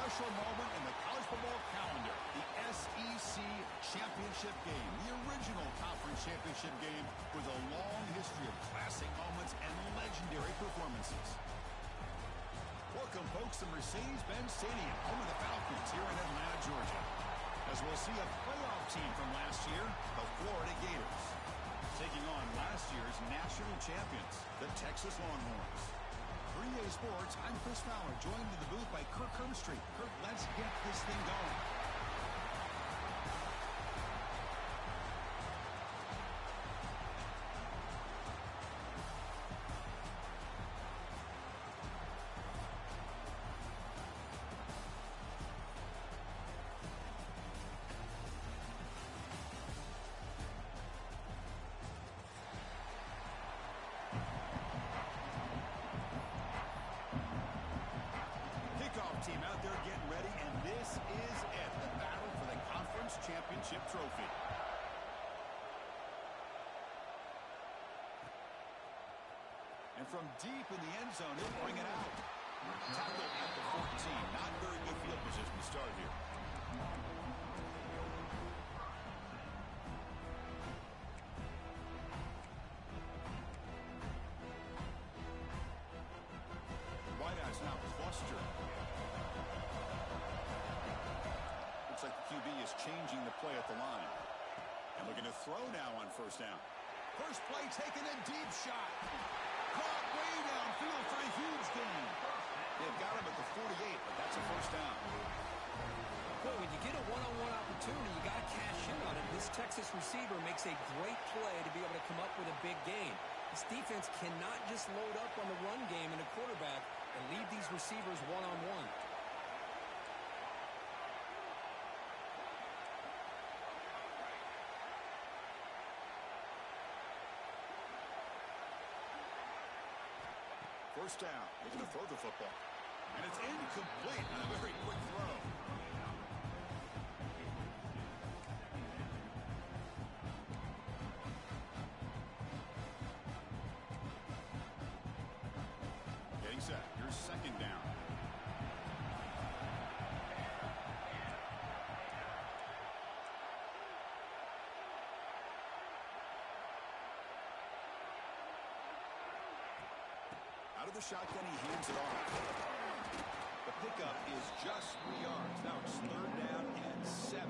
special moment in the college football calendar, the SEC championship game, the original conference championship game with a long history of classic moments and legendary performances. Welcome, folks, to Mercedes-Benz Stadium, home of the Falcons here in Atlanta, Georgia, as we'll see a playoff team from last year, the Florida Gators, taking on last year's national champions, the Texas Longhorns. 3A Sports, I'm Chris Fowler, joined in the booth by Kirk Herbstreit. Kirk, let's get this thing going. Team out there getting ready, and this is it, the battle for the conference championship trophy. And from deep in the end zone, he'll bring it out. Tackle at the 14. Not very good field position to start here. Wideouts now clustered. Looks like the QB is changing the play at the line. And looking to throw now on first down. First play taken, a deep shot. Caught way downfield for a huge gain. They've got him at the 48, but that's a first down. Well, when you get a one-on-one opportunity, you got to cash in on it. This Texas receiver makes a great play to be able to come up with a big gain. This defense cannot just load up on the run game and a quarterback and leave these receivers one-on-one. First down, looking to throw the football. And it's incomplete on a very quick throw. Getting set, here's second down. Out of the shotgun, he hands it off. The pickup is just 3 yards. Now it's third down and 7.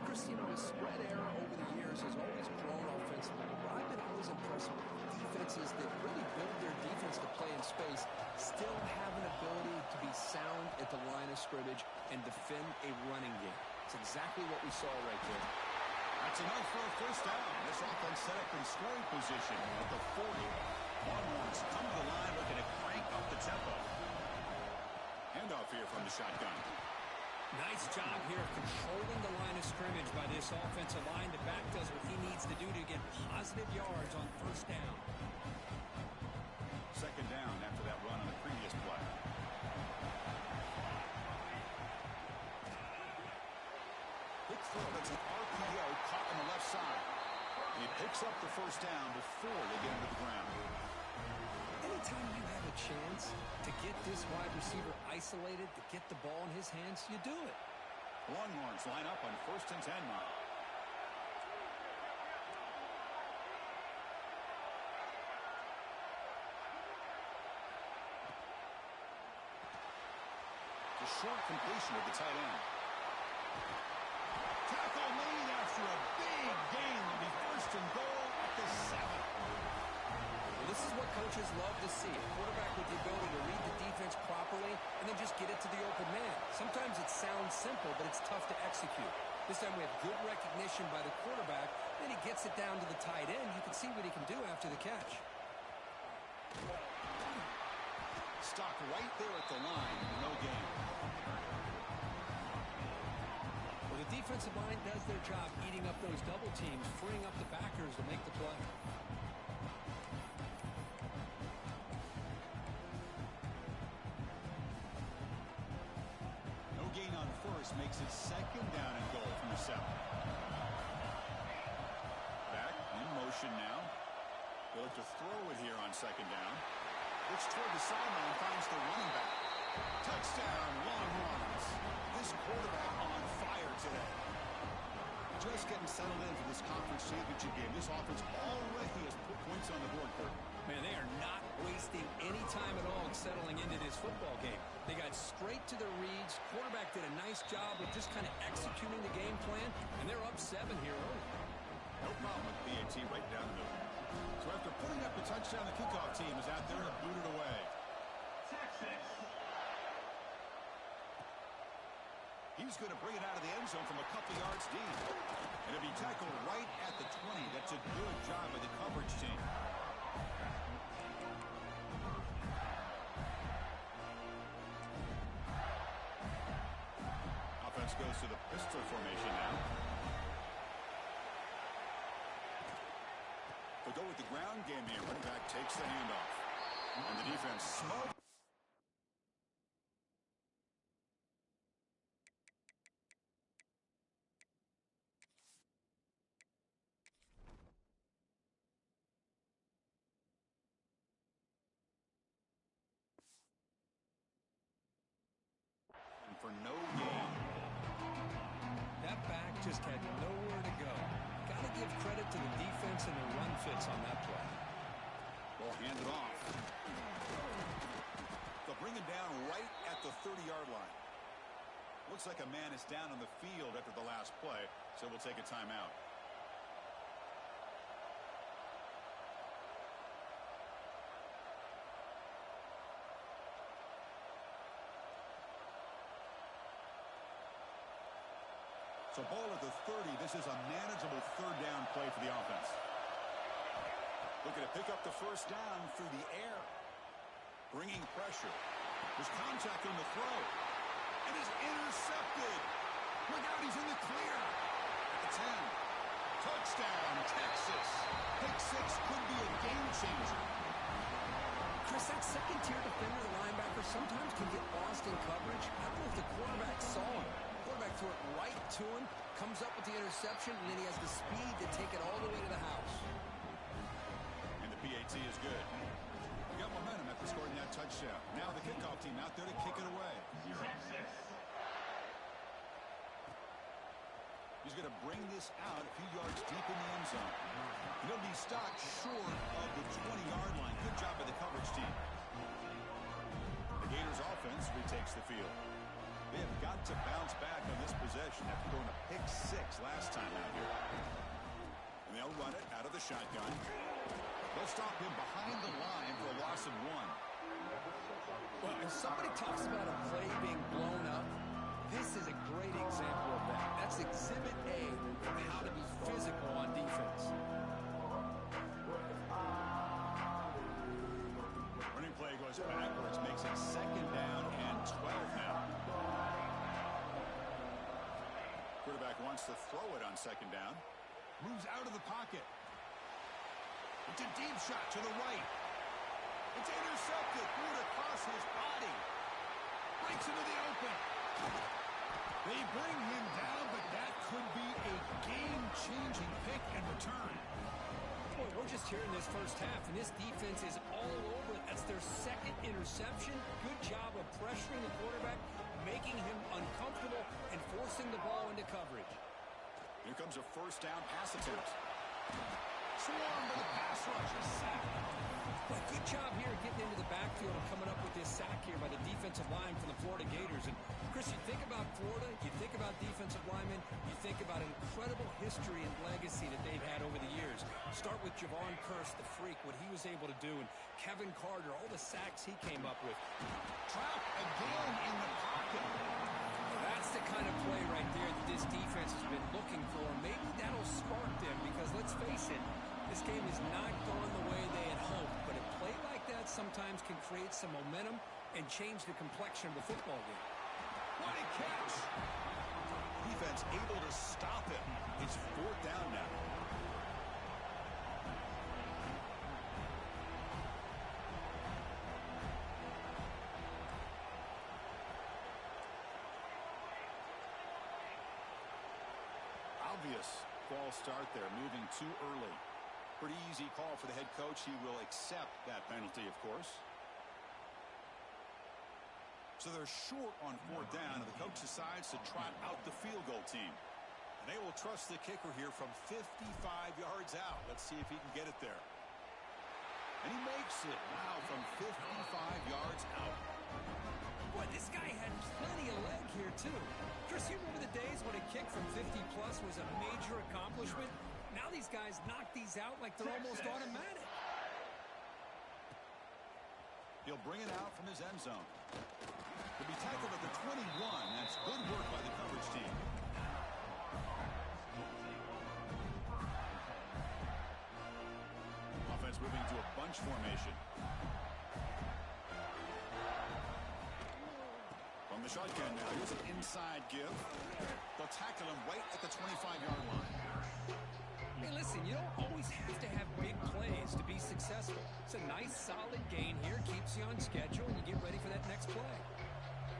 Chris, you know, the spread era over the years has always grown offensively. But I've been always impressed with defenses that really build their defense to play in space, still have an ability to be sound at the line of scrimmage and defend a running game. It's exactly what we saw right there. That's enough for a first down. This offense set up in scoring position at the 40. Longhorns come to the line looking to crank up the tempo. Handoff here from the shotgun. Nice job here of controlling the line of scrimmage by this offensive line. The back does what he needs to do to get positive yards on first down. Second down after that run on the previous play. Quick throw, that's an RPO caught on the left side. And he picks up the first down before they get into the ground. Anytime you have a chance to get this wide receiver isolated, to get the ball in his hands, you do it. Longhorns line up on first and 10 now. The short completion of the tight end. Tackle made after a big gain. Will be first and goal at the 7. Well, this is what coaches love to see. A quarterback with the ability to read the defense properly and then just get it to the open man. Sometimes it sounds simple, but it's tough to execute. This time we have good recognition by the quarterback. Then he gets it down to the tight end. You can see what he can do after the catch. Stopped right there at the line. No gain. Well, the defensive line does their job eating up those double teams, freeing up the backers to make the play. No gain on first makes it second down and goal from the 7. Back in motion now. They'll look to throw it here on second down. Looks toward the sideline, finds the running back. Touchdown, Longhorns. This quarterback on fire today. Just getting settled in for this conference championship game. This offense already has put points on the board, Kurt. Man, they are not wasting any time at all settling into this football game. They got straight to their reads. Quarterback did a nice job of just kind of executing the game plan, and they're up 7 here early. No problem with BAT right down the middle. So after putting up the touchdown, the kickoff team is out there to boot it away. Texas. He's going to bring it out of the end zone from a couple yards deep. And it'll be tackled right at the 20. That's a good job by the coverage team. Offense goes to the pistol formation now. They'll go with the ground game here. Running back takes the handoff. And the defense smokes. For no gain. That back just had nowhere to go. Got to give credit to the defense and the run fits on that play. Ball handed off. They'll bring him down right at the 30-yard line. Looks like a man is down on the field after the last play, so we'll take a timeout. So ball at the 30. This is a manageable third down play for the offense. Looking to pick up the first down through the air. Bringing pressure. There's contact on the throw. And is intercepted. Look out, he's in the clear. At the 10. Touchdown, Texas. Pick 6 could be a game changer. Chris, that second-tier defender, the linebacker, sometimes can get lost in coverage. I don't know if the quarterback saw him. Quarterback threw it right to him, comes up with the interception, and then he has the speed to take it all the way to the house. And the PAT is good. We got momentum after scoring that touchdown. Now the kickoff team out there to kick it away. He's going to bring this out a few yards deep in the end zone. He'll be stopped short of the 20-yard line. Good job by the coverage team. The Gators offense retakes the field. They have got to bounce back on this possession after going to pick 6 last time out here. And they'll run it out of the shotgun. They'll stop him behind the line for a loss of 1. Well, if somebody talks about a play being blown up, this is a great example of that. That's exhibit A of how to be physical on defense. Running play goes backwards, makes it 2nd down and 12 now. Quarterback wants to throw it on 2nd down. Moves out of the pocket. It's a deep shot to the right. It's intercepted. Threw it across his body. Breaks into the open. They bring him down, but that could be a game-changing pick and return. Boy, we're just here in this first half, and this defense is all over it. That's their 2nd interception. Good job of pressuring the quarterback, making him uncomfortable, and forcing the ball into coverage. Here comes a first down pass attempt. Swarmed by the pass rush. A sack. Well, good job here getting into the backfield and coming up with this sack here by the defensive line from the Florida Gators. And, Chris, you think about Florida, you think about defensive linemen, you think about incredible history and legacy that they've had over the years. Start with Javon Curse, the freak, what he was able to do, and Kevin Carter, all the sacks he came up with. Trap again in the pocket. That's the kind of play right there that this defense has been looking for. Maybe that'll spark them because, let's face it, this game has not gone the way they had hoped. But a play like that sometimes can create some momentum and change the complexion of the football game. What a catch! Defense able to stop him. It's 4th down now. Obvious false start there, moving too early. Pretty easy call for the head coach. He will accept that penalty, of course. So they're short on 4th down, and the coach decides to trot out the field goal team. And they will trust the kicker here from 55 yards out. Let's see if he can get it there. And he makes it now from 55 yards out. Boy, this guy had plenty of leg here, too. Chris, you remember the days when a kick from 50-plus was a major accomplishment? Now these guys knock these out like they're almost automatic. He'll bring it out from his end zone. He'll be tackled at the 21. That's good work by the coverage team. Offense moving to a bunch formation. From the shotgun now, here's an inside give. They'll tackle him right at the 25-yard line. Hey, listen, you don't always have to have big plays to be successful. It's a nice, solid gain here. Keeps you on schedule, and you get ready for that next play.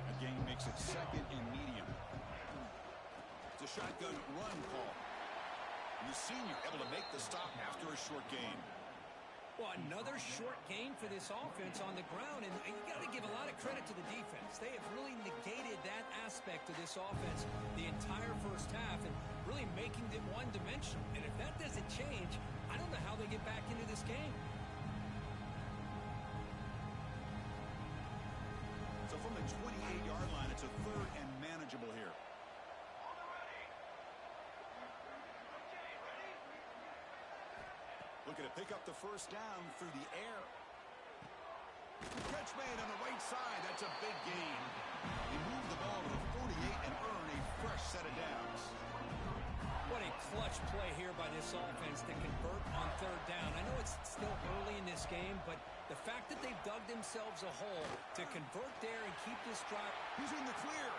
A gain makes it 2nd and medium. It's a shotgun run call. And the senior able to make the stop after a short gain. Well, another short gain for this offense on the ground, and you got to give a lot of credit to the defense. They have really negated that aspect of this offense the entire first half and really making them one-dimensional. And if that doesn't change, I don't know how they get back into this game. So from the 28-yard line, it's a 3rd and manageable here. Looking to pick up the first down through the air. Catch made on the right side. That's a big gain. He moved the ball to the 48 and earned a fresh set of downs. What a clutch play here by this offense to convert on 3rd down. I know it's still early in this game, but the fact that they've dug themselves a hole to convert there and keep this drive. He's in the clear.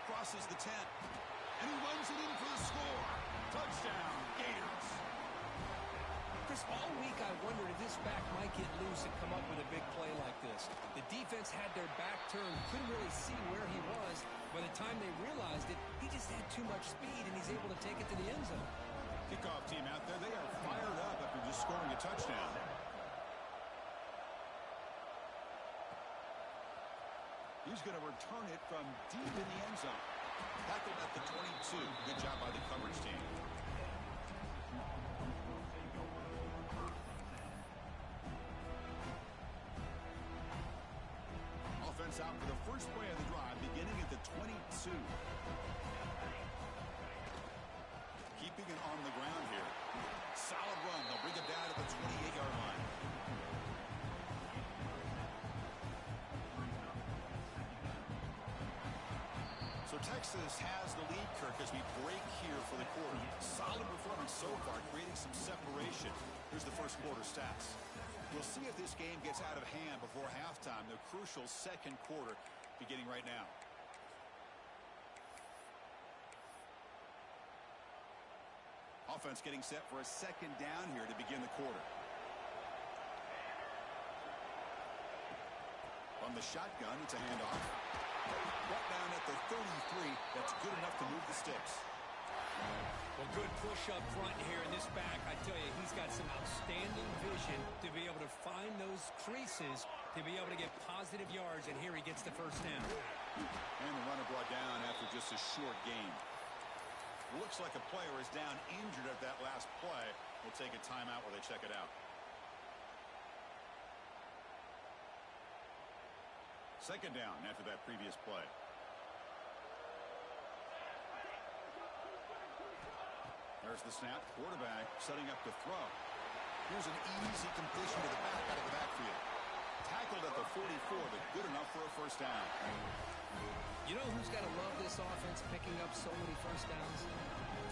Crosses the 10. And he runs it in for the score. Touchdown, Gators. Chris, all week I wondered if this back might get loose and come up with a big play like this. The defense had their back turned, couldn't really see where he was. By the time they realized it, he just had too much speed, and he's able to take it to the end zone. Kickoff team out there, they are fired up after just scoring a touchdown. He's going to return it from deep in the end zone. Tackled at the 22. Good job by the coverage team. Offense out for the first play of the drive, beginning at the 22. Keeping it on the ground here. Solid run. They'll bring it down at the 28-yard line. So Texas has the lead, Kirk, as we break here for the quarter. Solid performance so far, creating some separation. Here's the first quarter stats. We'll see if this game gets out of hand before halftime. The crucial second quarter beginning right now. Offense getting set for a 2nd down here to begin the quarter. On the shotgun, it's a handoff. Brought down at the 33. That's good enough to move the sticks. Well, good push up front here in this back. I tell you, he's got some outstanding vision to be able to find those creases, to be able to get positive yards, and here he gets the first down. And the runner brought down after just a short gain. Looks like a player is down injured at that last play. We'll take a timeout while they check it out. 2nd down after that previous play. There's the snap. Quarterback setting up to throw. Here's an easy completion to the back out of the backfield. Tackled at the 44, but good enough for a first down. You know who's got to love this offense picking up so many first downs?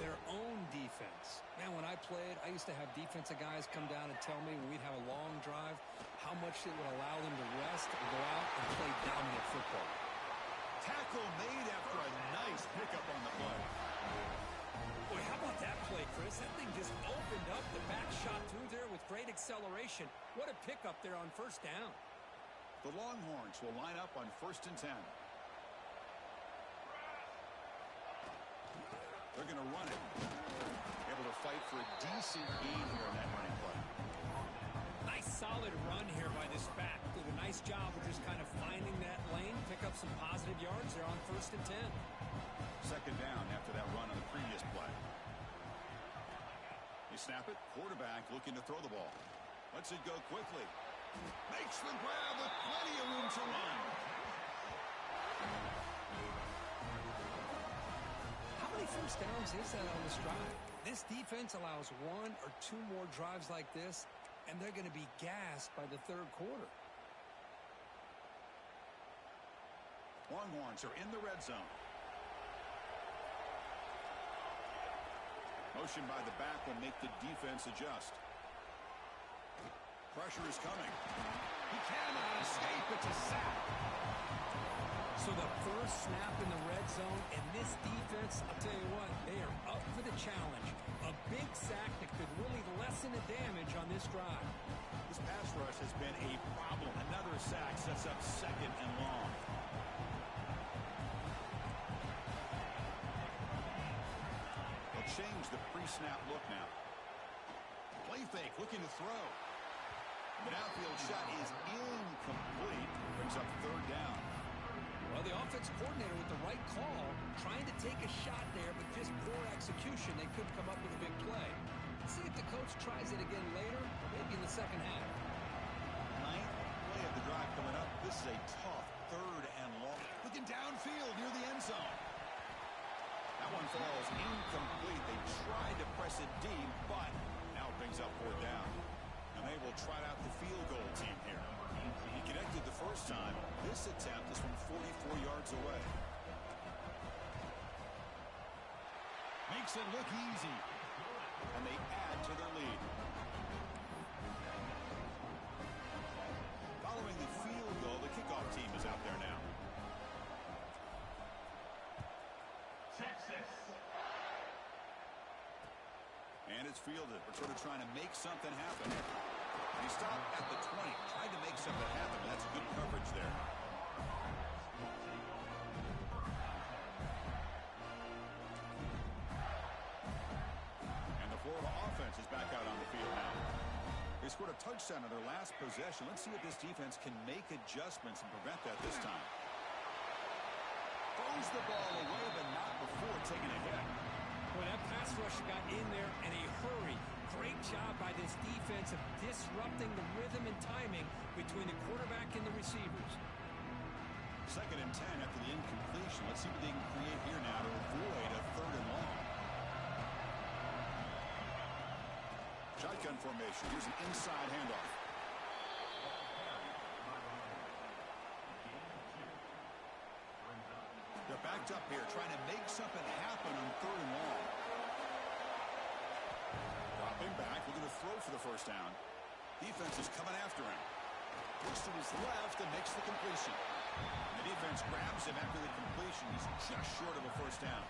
Their own defense. Man, when I played, I used to have defensive guys come down and tell me when we'd have a long drive how much it would allow them to rest and go out and play dominant football. Tackle made after a nice pickup on the play. Boy, how about that play, Chris? That thing just opened up. The back shot through there with great acceleration. What a pickup there on first down. The Longhorns will line up on 1st and 10. They're going to run it. Able to fight for a decent gain here in that running play. Nice solid run here by this back. Did a nice job of just kind of finding that lane, pick up some positive yards there on 1st and 10. Second down after that run on the previous play. You snap it, quarterback looking to throw the ball. Lets it go quickly. Makes the grab with plenty of room to run. How many first downs is that on this drive? This defense allows 1 or 2 more drives like this, and they're going to be gassed by the 3rd quarter. Longhorns are in the red zone. Motion by the back will make the defense adjust. Pressure is coming. He cannot escape. It's a sack. So the first snap in the red zone, and this defense, I'll tell you what, they are up for the challenge. A big sack that could really lessen the damage on this drive. This pass rush has been a problem. Another sack sets up 2nd and long. They'll change the pre-snap look now. Play fake, looking to throw. The downfield shot is incomplete. Brings up 3rd down. Well, the offense coordinator with the right call, trying to take a shot there, but just poor execution. They couldn't come up with a big play. Let's see if the coach tries it again later, or maybe in the second half. 9th play of the drive coming up. This is a tough 3rd and long. Looking downfield near the end zone. That one falls incomplete. They tried to press it deep, but now it brings up 4th down. And they will try out the field goal team here. He connected the first time. This attempt is from 44 yards away. Makes it look easy. And they add to their lead. Following the field goal, the kickoff team is out there now. Texas. And it's fielded. We're sort of trying to make something happen. He stopped at the 20, tried to make something happen. That's good coverage there. And the Florida offense is back out on the field now. They scored a touchdown on their last possession. Let's see if this defense can make adjustments and prevent that this time. Throws the ball away, but not before taking a hit. Boy, that pass rush got in there in a hurry. Great job by this defense of disrupting the rhythm and timing between the quarterback and the receivers. 2nd and 10 after the incompletion. Let's see what they can create here now to avoid a 3rd and long. Shotgun formation. Here's an inside handoff. They're backed up here trying to make something happen on 3rd and long. Dropping back, looking to throw for the first down. Defense is coming after him. Looks to his left and makes the completion. And the defense grabs him after the completion. He's just short of a first down.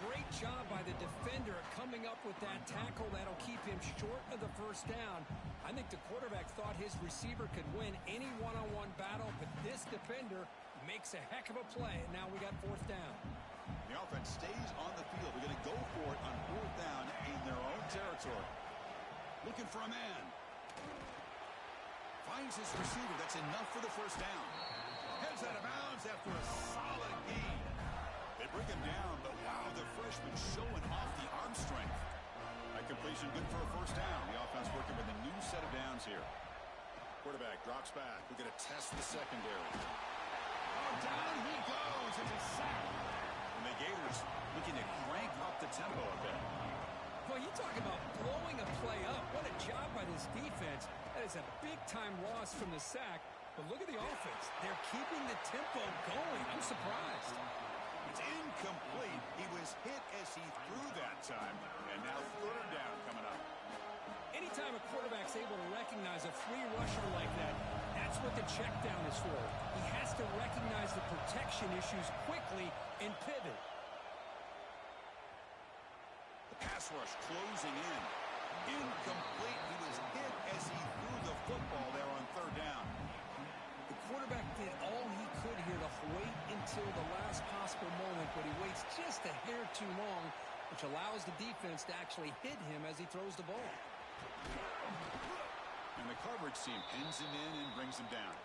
Great job by the defender coming up with that tackle that'll keep him short of the first down. I think the quarterback thought his receiver could win any one-on-one battle, but this defender makes a heck of a play. And now we got 4th down. The offense stays on the field. We're going to go for it on 4th down in their own territory. Looking for a man. Finds his receiver. That's enough for the first down. Heads out of bounds after a solid gain. They bring him down, but wow, the freshman showing off the arm strength. That completion good for a first down. The offense working with a new set of downs here. Quarterback drops back. We're going to test the secondary. Oh, down he goes. It's a sack. And the Gators looking to crank up the tempo a bit. Well, you talk about blowing a play up. What a job by this defense. That is a big-time loss from the sack. But look at the offense. They're keeping the tempo going. I'm surprised. It's incomplete. He was hit as he threw that time. And now 3rd down coming up. Anytime a quarterback's able to recognize a free rusher like that, that's what the check down is for. He has to recognize the protection issues quickly and pivot. The pass rush closing in. Incomplete. He was hit as he threw the football there on 3rd down. The quarterback did all he could here to wait until the last possible moment, but he waits just a hair too long, which allows the defense to actually hit him as he throws the ball. And the coverage team pins him in and brings him down.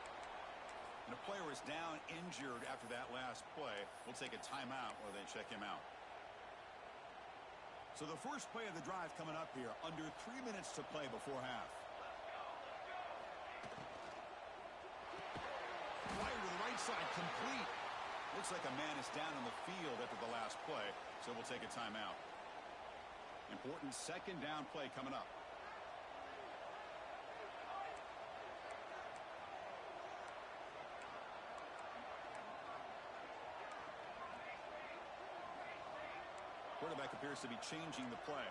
And a player is down injured after that last play. We'll take a timeout while they check him out. So the first play of the drive coming up here, under 3 minutes to play before half. Fire to the right side, complete. Looks like a man is down on the field after the last play, so we'll take a timeout. Important second down play coming up. Quarterback appears to be changing the play.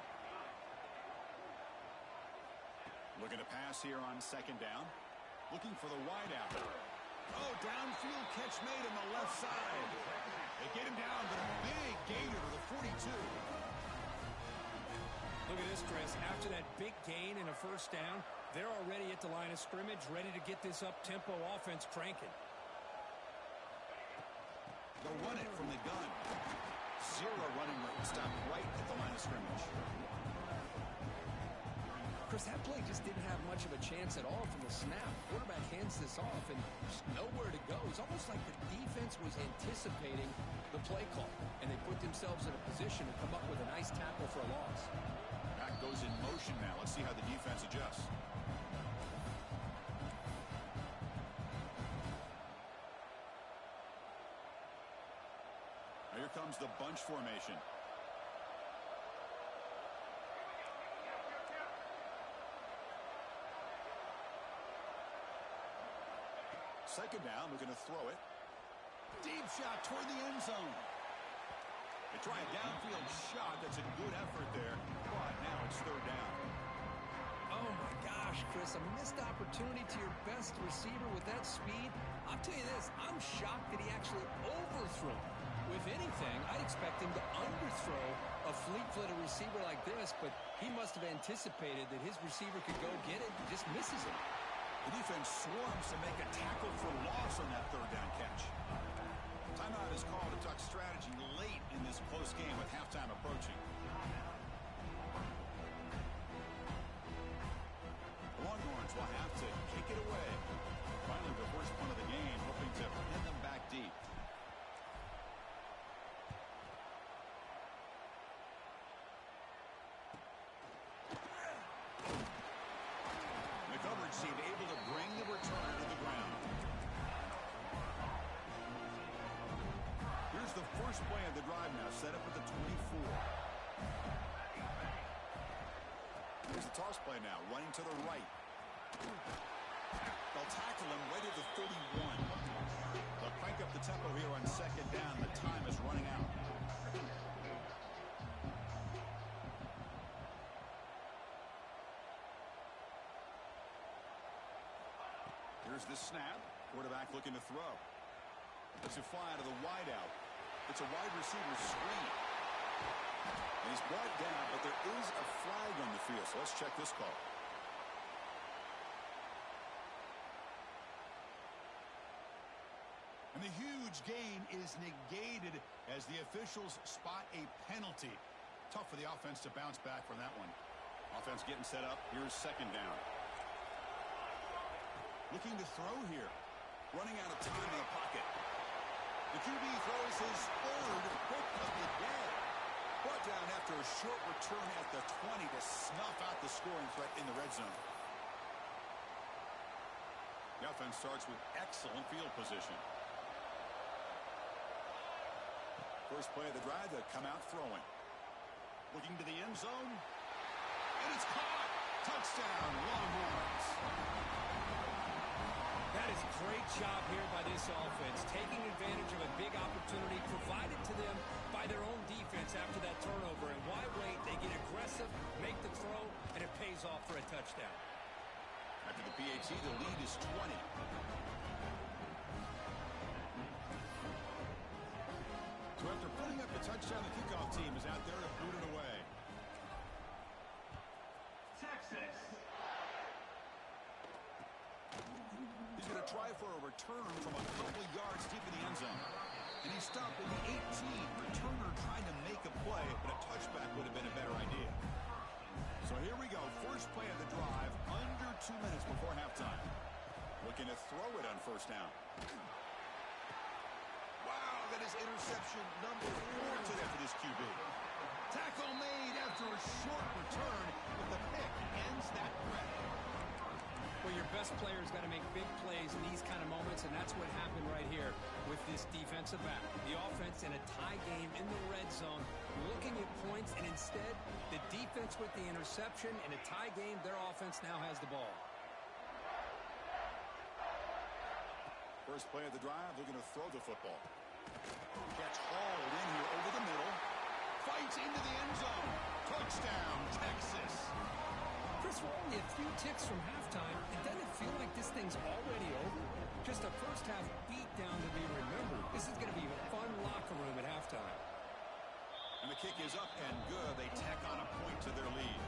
Looking to pass here on second down. Looking for the wideout. Oh, downfield catch made on the left side. They get him down, but a big gainer to the 42. Look at this, Chris. After that big gain and a first down, they're already at the line of scrimmage, ready to get this up-tempo offense cranking. They'll run it from the gun. Zero running room. Stop right at the line of scrimmage. Chris, that play just didn't have much of a chance at all from the snap. Quarterback hands this off and just nowhere to go. It's almost like the defense was anticipating the play call, and they put themselves in a position to come up with a nice tackle for a loss. Back goes in motion now. Let's see how the defense adjusts. Now here comes the bunch formation. Second down, we're going to throw it. Deep shot toward the end zone. They try a downfield shot. That's a good effort there, but now it's third down. Oh, my gosh, Chris, a missed opportunity to your best receiver with that speed. I'll tell you this, I'm shocked that he actually overthrew. If anything, I'd expect him to underthrow a fleet-footed receiver like this, but he must have anticipated that his receiver could go get it and just misses it. The defense swarms to make a tackle for loss on that third down catch. Timeout is called to talk strategy late in this close game with halftime approaching. The Longhorns will have to kick it away. Finally, the first punt of the game, hoping to pin them back deep. Seemed able to bring the returner to the ground. Here's the first play of the drive now, set up at the 24. Here's the toss play now, running to the right. They'll tackle him right at the 31. They'll crank up the tempo here on second down. The time is running out. Here's the snap. Quarterback looking to throw. It's a fly out of the wideout. It's a wide receiver screen. And he's brought down, but there is a flag on the field. So let's check this call. And the huge gain is negated as the officials spot a penalty. Tough for the offense to bounce back from that one. Offense getting set up. Here's second down. Looking to throw here. Running out of time in the pocket. The QB throws his third pick of the day. Brought down after a short return at the 20 to snuff out the scoring threat in the red zone. The offense starts with excellent field position. First play of the drive, they come out throwing. Looking to the end zone. And it's caught. Touchdown, Longhorns. That is a great job here by this offense, taking advantage of a big opportunity provided to them by their own defense after that turnover. And why wait? They get aggressive, make the throw, and it pays off for a touchdown. After the PAT, the lead is 20. So after putting up the touchdown, the kickoff team is out there to boot it away. Texas. He's going to try for a return from a couple yards deep in the end zone. And he stopped at the 18. Returner trying to make a play, but a touchback would have been a better idea. So here we go. First play of the drive. Under 2 minutes before looking to throw it on first down. Wow, that is interception number 4 today for this QB. Tackle made after a short return, but the pick ends that threat. Well, your best player's got to make big plays in these kind of moments, and that's what happened right here with this defensive back. The offense in a tie game in the red zone, looking at points, and instead, the defense with the interception. In a tie game, their offense now has the ball. First play of the drive, looking to throw the football. Gets hauled in here over the middle. Fights into the end zone. Touchdown, Texas. Chris, we're only a few ticks from halftime. It doesn't feel like this thing's already over. Just a first-half beatdown to be remembered. This is going to be a fun locker room at halftime. And the kick is up and good. They tack on a point to their lead.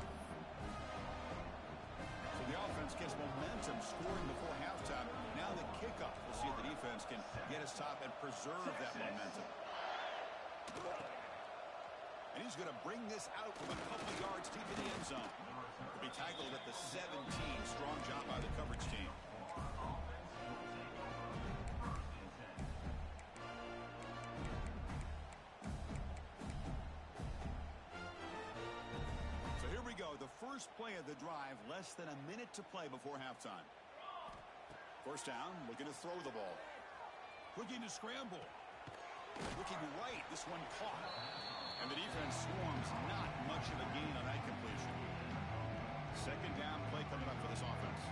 So the offense gets momentum scoring before halftime. Now the kickoff. We'll see if the defense can get his top and preserve that momentum. And he's going to bring this out from a couple yards deep in the end zone. To be tackled at the 17. Strong job by the coverage team. So here we go. The first play of the drive. Less than a minute to play before halftime. First down. Looking to throw the ball. Looking to scramble. Looking right. This one caught. And the defense swarms. Not much of a gain on that completion. Second down play coming up for this offense.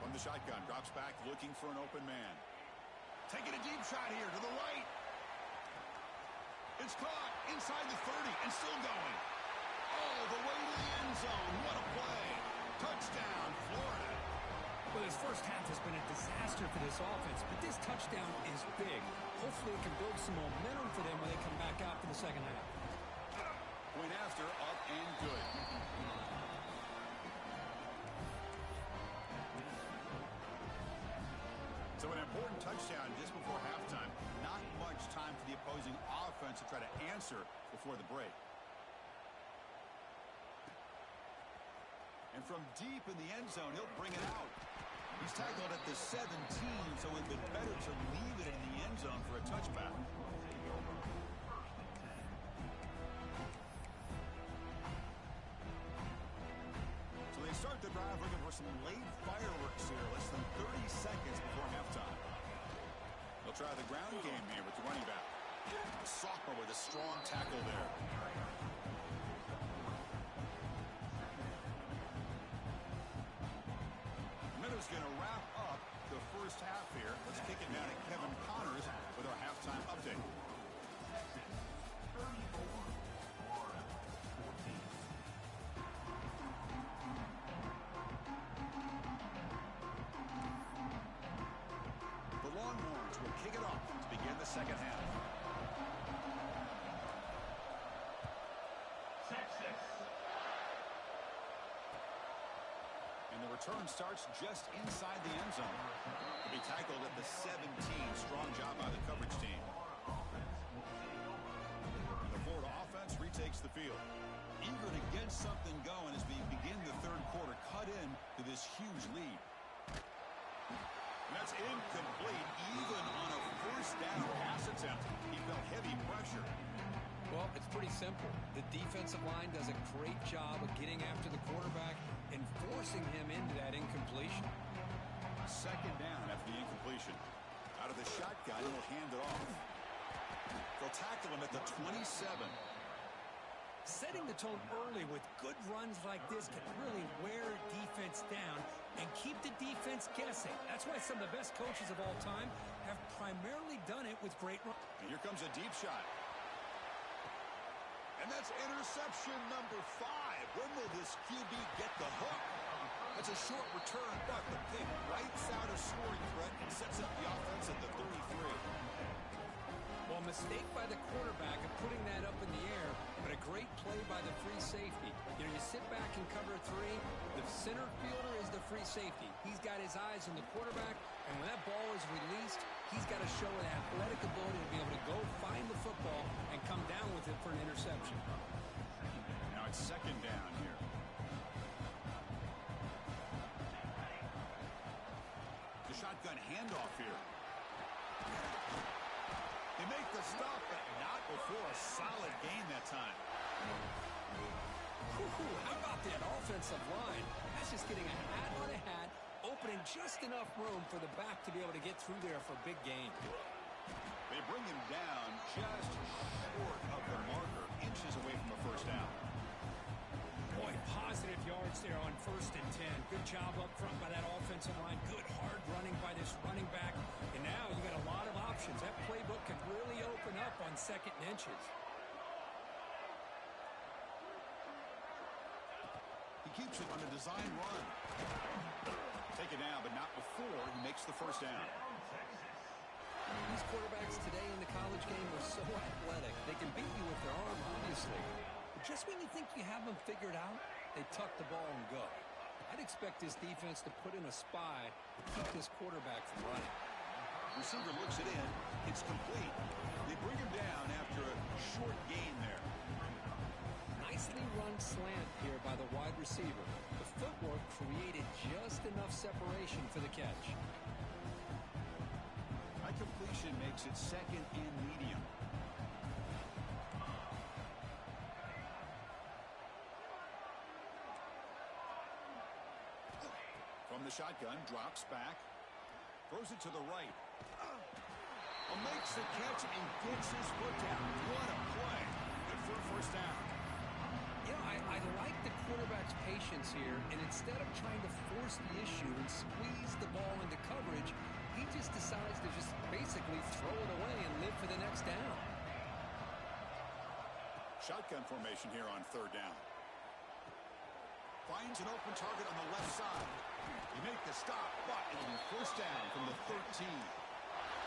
From the shotgun, drops back, looking for an open man. Taking a deep shot here to the right. It's caught inside the 30 and still going. Oh, the way to the end zone. What a play. Touchdown, Florida. Well, this first half has been a disaster for this offense, but this touchdown is big. Hopefully it can build some momentum for them when they come back out for the second half. Point after, up and good. So an important touchdown just before halftime. Not much time for the opposing offense to try to answer before the break. And from deep in the end zone, he'll bring it out. He's tackled at the 17, so it would be better to leave it in the end zone for a touchback. So they start the drive looking for some late fireworks here, less than 30 seconds before halftime. They'll try the ground game here with the running back. A sophomore with a strong tackle there. Miller's going to wrap up the first half here. Let's kick it down to Kevin Connors with our halftime update. The Longhorns will kick it off to begin the second half. And the return starts just inside the end zone. To be tackled at the 17. Strong job by the coverage team. And the Florida offense retakes the field. Eager to get something going as we begin the third quarter. Cut in to this huge lead. And that's incomplete. Even on a first down pass attempt, he felt heavy pressure. Well, it's pretty simple. The defensive line does a great job of getting after the quarterback and forcing him into that incompletion. Second down after the incompletion. Out of the shotgun, he'll hand it off. They'll tackle him at the 27. Setting the tone early with good runs like this can really wear defense down and keep the defense guessing. That's why some of the best coaches of all time have primarily done it with great runs. And here comes a deep shot. And that's interception number 5. When will this QB get the hook? That's a short return, but the pick writes out a scoring threat and sets up the offense at the 33. Well, mistake by the quarterback of putting that up in the air, but a great play by the free safety. You know, you sit back and cover 3. The center fielder is the free safety. He's got his eyes on the quarterback, and when that ball is released, he's got to show an athletic ability to be able to go find the football and come down with it for an interception. Now it's second down here. shotgun handoff here. They make the stop, but not before a solid gain that time. How about that offensive line? That's just getting a hat on a hat, opening just enough room for the back to be able to get through there for a big gain. They bring him down just short of the marker, inches away from a first down. Boy, positive yards there on 1st and 10. Good job up front by that offensive line. Good hard running by this running back. And now you got a lot of options. That playbook can really open up on 2nd and inches. He keeps it on a design run. Take it down, but not before he makes the first down. These quarterbacks today in the college game are so athletic. They can beat you with their arm, obviously. But just when you think you have them figured out, they tuck the ball and go. I'd expect this defense to put in a spy to keep this quarterback from running. Receiver looks it in. It's complete. They bring him down after a short gain there. Nicely run slant here by the wide receiver. The footwork created just enough separation for the catch. High completion makes it 2nd and medium. From the shotgun, drops back. Throws it to the right. Makes the catch and gets his foot down. What a play. Good for a first down. You know, I like the quarterback's patience here, and instead of trying to force the issue and squeeze the ball into coverage, he just decides to just basically throw it away and live for the next down. Shotgun formation here on 3rd down. Finds an open target on the left side. They make the stop, but it'll be first down from the 13.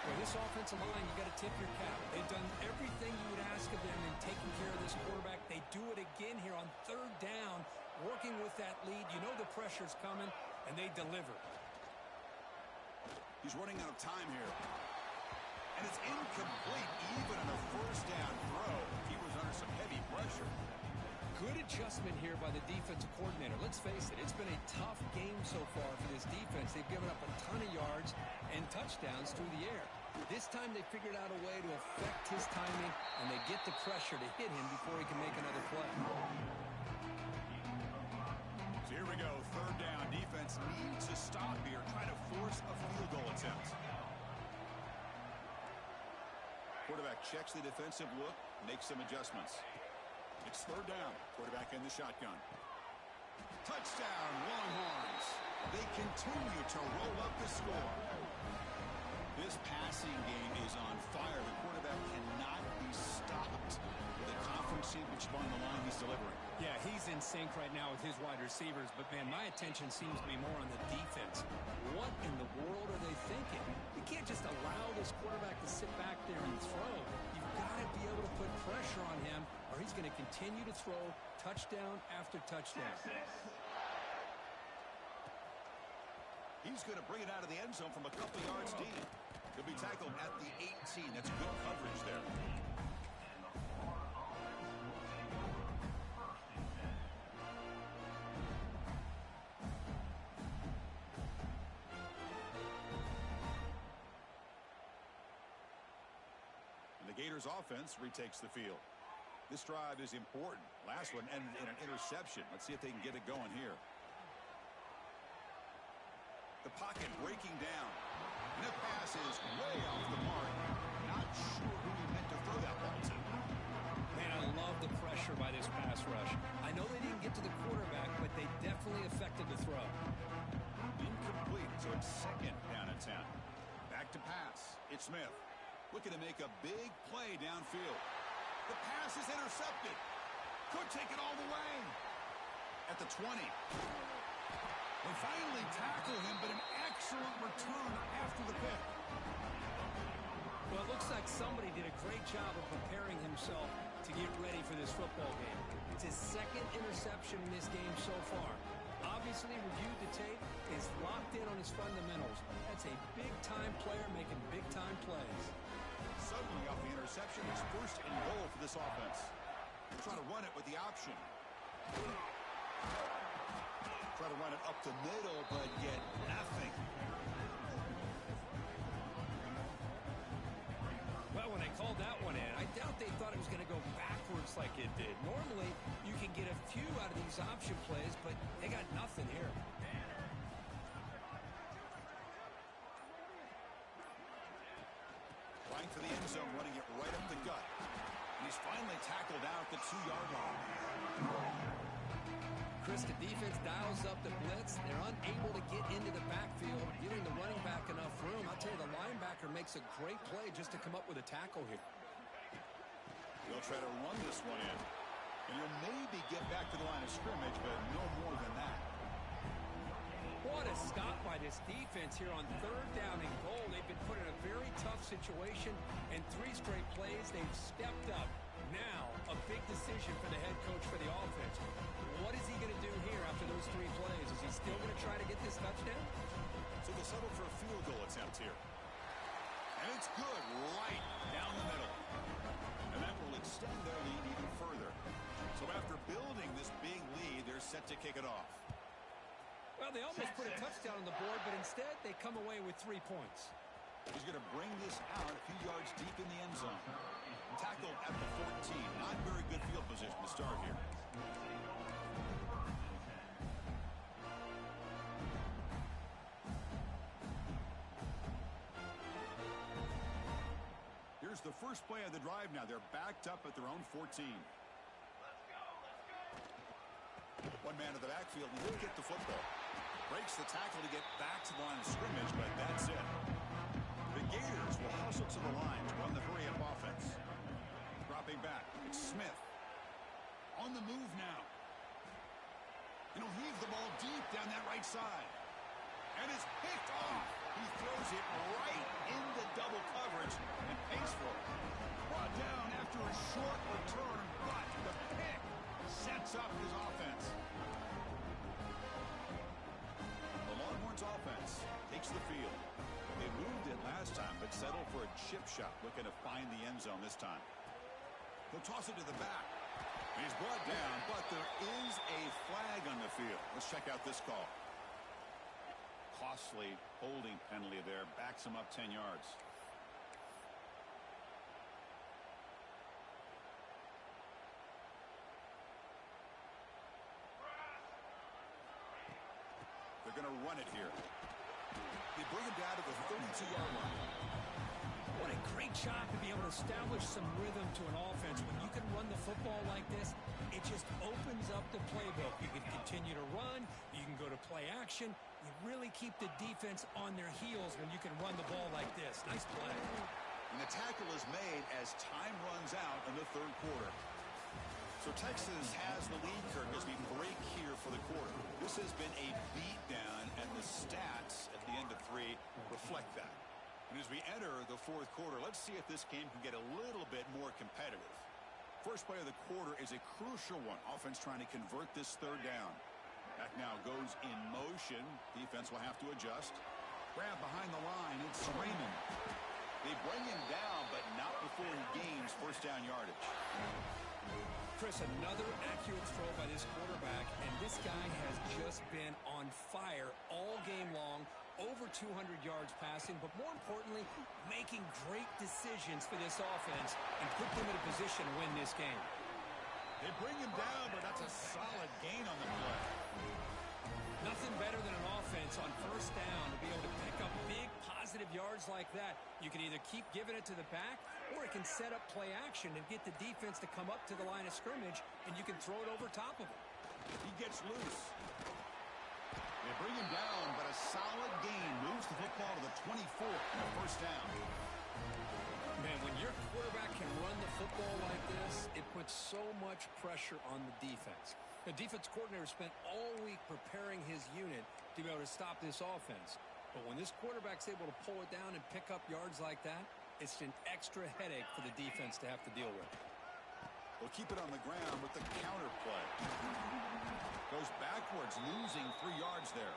For this offensive line, you got to tip your cap. They've done everything you would ask of them in taking care of this quarterback. They do it again here on 3rd down, working with that lead. You know the pressure's coming, and they deliver. He's running out of time here. And it's incomplete, even on a first down throw. He was under some heavy pressure. Good adjustment here by the defensive coordinator. Let's face it, it's been a tough game so far for this defense. They've given up a ton of yards and touchdowns through the air. This time they figured out a way to affect his timing, and they get the pressure to hit him before he can make another play. So here we go, 3rd down. Defense needs to stop here, try to force a field goal attempt. Quarterback checks the defensive look, makes some adjustments. It's 3rd down. Quarterback in the shotgun. Touchdown, Longhorns. They continue to roll up the score. This passing game is on fire. The quarterback cannot be stopped. With a conference championship on the line, he's delivering. Yeah, he's in sync right now with his wide receivers, but, man, my attention seems to be more on the defense. What in the world are they thinking? You can't just allow this quarterback to sit back there and throw. You've got to be able to put pressure on him, or he's going to continue to throw touchdown after touchdown. He's going to bring it out of the end zone from a couple yards deep. He'll be tackled at the 18. That's good coverage there. And the Gators offense retakes the field. This drive is important. Last one ended in an interception. Let's see if they can get it going here. The pocket breaking down. And the pass is way off the mark. Not sure who he meant to throw that ball to. Man, I love the pressure by this pass rush. I know they didn't get to the quarterback, but they definitely affected the throw. Incomplete, so it's 2nd down and 10. Back to pass. It's Smith. Looking to make a big play downfield. The pass is intercepted. Could take it all the way. At the 20. They finally tackle him, but an excellent return after the pick. Well, it looks like somebody did a great job of preparing himself to get ready for this football game. It's his 2nd interception in this game so far. Obviously, reviewed the tape, is locked in on his fundamentals. That's a big-time player making big-time plays. Suddenly off the interception, it's 1st and goal for this offense. Try to run it with the option. Try to run it up the middle, but get nothing. Well, when they called that one in, I doubt they thought it was going to go backwards like it did. Normally, you can get a few out of these option plays, but they got nothing here. Trying for the end zone, running it right up the gut. And he's finally tackled out the 2-yard line. Chris, the defense dials up the blitz. They're unable to get into the backfield, giving the running back enough room. I'll tell you, the linebacker makes a great play just to come up with a tackle here. They'll try to run this one in. And he'll maybe get back to the line of scrimmage, but no more than that. What a stop by this defense here on 3rd down and goal. They've been put in a very tough situation, and 3 straight plays, they've stepped up. Now, a big decision for the head coach for the offense. What is he going to do here after those 3 plays? Is he still going to try to get this touchdown? So they'll settle for a field goal attempt here. And it's good, right down the middle. And that will extend their lead even further. So after building this big lead, they're set to kick it off. Well, they almost put a touchdown on the board, but instead they come away with 3 points. He's going to bring this out a few yards deep in the end zone. Tackled at the 14. Not very good field position to start here. Here's the first play of the drive now. They're backed up at their own 14. One man to the backfield. He will get the football. Breaks the tackle to get back to the line of scrimmage, but that's it. The Gators will hustle to the line to run the hurry-up offense. Dropping back, it's Smith. On the move now. And he'll heave the ball deep down that right side. And it's picked off. He throws it right into double coverage and pays for it. Brought down after a short return, but the pick sets up his offense. The Longhorns offense takes the field. They moved it last time, but settled for a chip shot, looking to find the end zone this time. He'll toss it to the back. He's brought down, but there is a flag on the field. Let's check out this call. Costly holding penalty there. Backs him up 10 yards. They're going to run it here. They bring him down to the 32-yard line. What a great job to be able to establish some rhythm to an offense. When you can run the football like this, it just opens up the playbook. You can continue to run. You can go to play action. You really keep the defense on their heels when you can run the ball like this. Nice play. And the tackle is made as time runs out in the 3rd quarter. So Texas has the lead, Kirk, as we break here for the quarter. This has been a beatdown, and the stats at the end of 3 reflect that. And as we enter the 4th quarter, let's see if this game can get a little bit more competitive. First play of the quarter is a crucial one. Offense trying to convert this 3rd down. Back now goes in motion. Defense will have to adjust. Grab behind the line. It's Raymond. They bring him down, but not before he gains first down yardage. Chris, another accurate throw by this quarterback, and this guy has just been on fire all game long. Over 200 yards passing, but more importantly, making great decisions for this offense and put them in a position to win this game. They bring him down, but that's a solid gain on the play. Nothing better than an offense on first down to be able to pick up big positive yards like that. You can either keep giving it to the back, or it can set up play action and get the defense to come up to the line of scrimmage, and you can throw it over top of him. He gets loose. They bring him down, but a solid gain moves the football to the 24 and a first down. Man, when your quarterback can run the football like this, it puts so much pressure on the defense. The defense coordinator spent all week preparing his unit to be able to stop this offense. But when this quarterback's able to pull it down and pick up yards like that, it's an extra headache for the defense to have to deal with. We'll keep it on the ground with the counter play. Goes backwards, losing 3 yards there.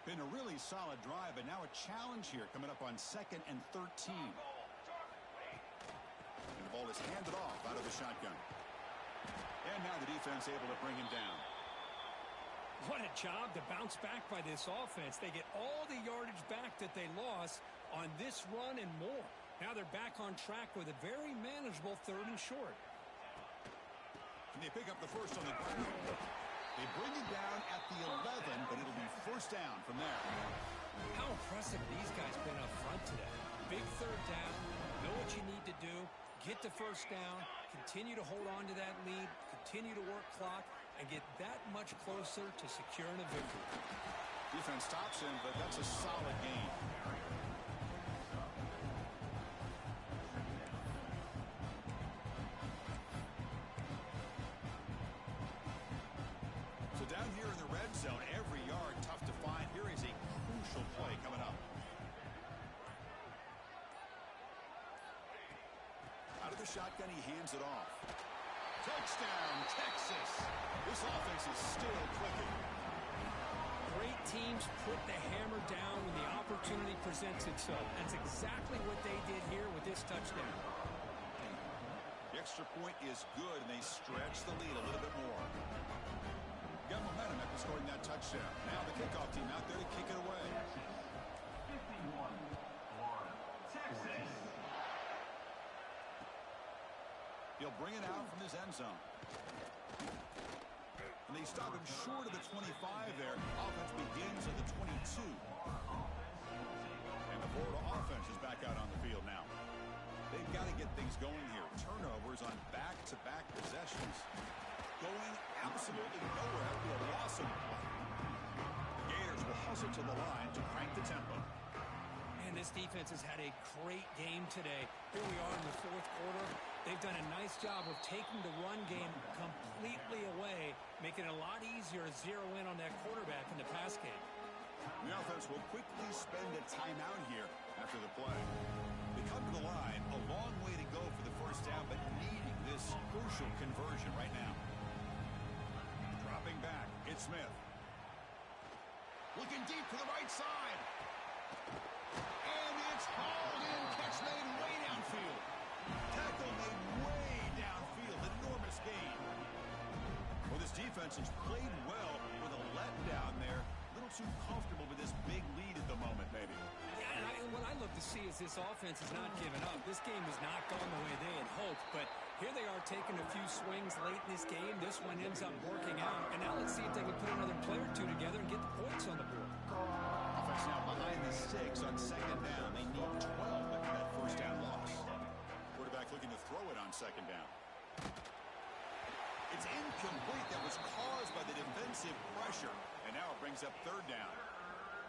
Been a really solid drive, but now a challenge here coming up on 2nd and 13. And the ball is handed off out of the shotgun. And now the defense able to bring him down. What a job to bounce back by this offense. They get all the yardage back that they lost on this run and more. Now they're back on track with a very manageable 3rd and short. And they pick up the first on the ground. They bring it down at the 11, but it'll be first down from there. How impressive these guys been up front today. Big 3rd down. Know what you need to do. Get the first down. Continue to hold on to that lead. Continue to work clock. And get that much closer to securing a victory. Defense stops him, but that's a solid gain. So down here in the red zone, every yard tough to find. Here is a crucial play coming up. Out of the shotgun, he hands it off. Touchdown, Texas. This offense is still clicking. Great teams put the hammer down when the opportunity presents itself. That's exactly what they did here with this touchdown. The extra point is good, and they stretch the lead a little bit more. Got momentum after scoring that touchdown. Now the kickoff team out there to kick it away. 51, Texas. He'll bring it out from his end zone. And they stop him short of the 25 there. Offense begins at the 22. And the Florida offense is back out on the field now. They've got to get things going here. Turnovers on back-to-back possessions. Going absolutely nowhere after a loss of the play. The Gators will hustle to the line to crank the tempo. And this defense has had a great game today. Here we are in the 4th quarter. They've done a nice job of taking the run game completely away, making it a lot easier to zero in on that quarterback in the pass game. The offense will quickly spend a timeout here after the play. They come to the line, a long way to go for the first down, but needing this crucial conversion right now. Dropping back, it's Smith. Looking deep to the right side. And it's hauled in, catch made way downfield. Tackle made way downfield, an enormous gain. Well, this defense has played well with a letdown there. A little too comfortable with this big lead at the moment, maybe. Yeah, and what I look to see is this offense has not given up. This game has not gone the way they had hoped, but here they are taking a few swings late in this game. This one ends up working out, and now let's see if they can put another play or two together and get the points on the board. Offense now behind the sticks on 2nd down. They need 12 after that first down loss. Quarterback looking to throw it on 2nd down. It's incomplete. That was caused by the defensive pressure, and now it brings up 3rd down.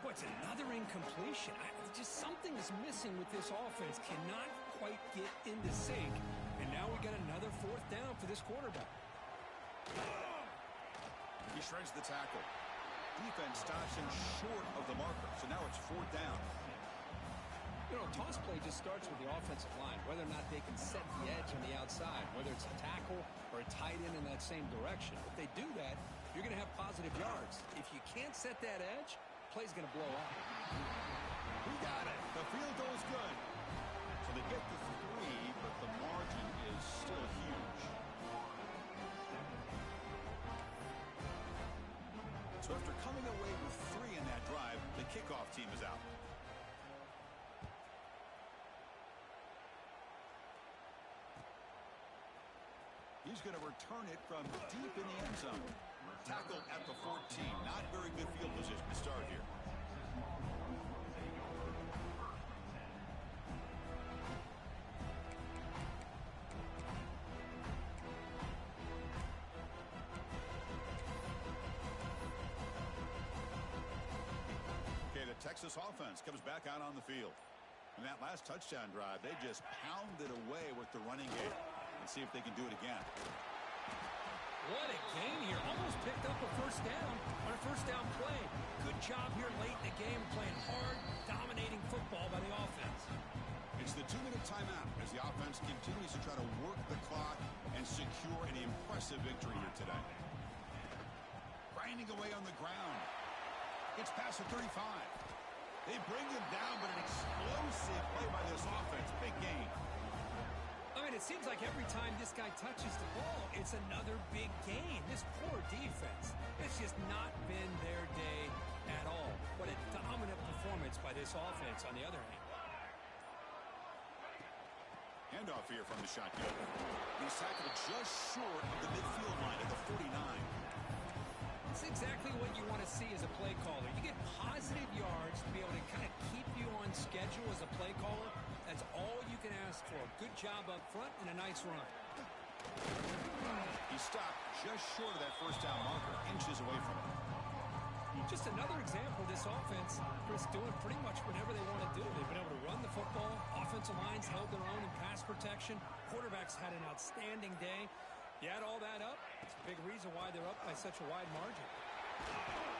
Boy, it's another incompletion. Just something is missing with this offense. Cannot quite get into sync. And now we got another 4th down for this quarterback. He shreds the tackle. Defense stops him short of the marker, so now it's 4th down. You know, toss play just starts with the offensive line, whether or not they can set the edge on the outside, whether it's a tackle or a tight end in that same direction. If they do that, you're going to have positive yards. If you can't set that edge, play's going to blow up. Who got it? The field goal is good. So they get the 3, but the margin is still huge. So after coming away with 3 in that drive, the kickoff team is out. He's going to return it from deep in the end zone. Tackle at the 14. Not very good field position to start here. Okay, the Texas offense comes back out on the field. In that last touchdown drive, they just pounded away with the running game. Let's see if they can do it again. What a game here. Almost picked up a first down on a first down play. Good job here late in the game, playing hard, dominating football by the offense. It's the 2-minute timeout as the offense continues to try to work the clock and secure an impressive victory here today. Grinding away on the ground. It's past the 35. They bring him down, but an explosive play by this offense. Big game. I mean, it's seems like every time this guy touches the ball, it's another big gain. This poor defense, it's just not been their day at all. What a dominant performance by this offense on the other hand. Handoff here from the shotgun. He's tackled just short of the midfield line at the 49. It's exactly what you want to see as a play caller. You get positive yards to be able to kind of keep you on schedule as a play caller. That's all you can ask for. Good job up front and a nice run. He stopped just short of that first down marker, inches away from it. Just another example of this offense, Chris, doing pretty much whatever they want to do. They've been able to run the football. Offensive lines held their own in pass protection. Quarterbacks had an outstanding day. You add all that up, it's a big reason why they're up by such a wide margin.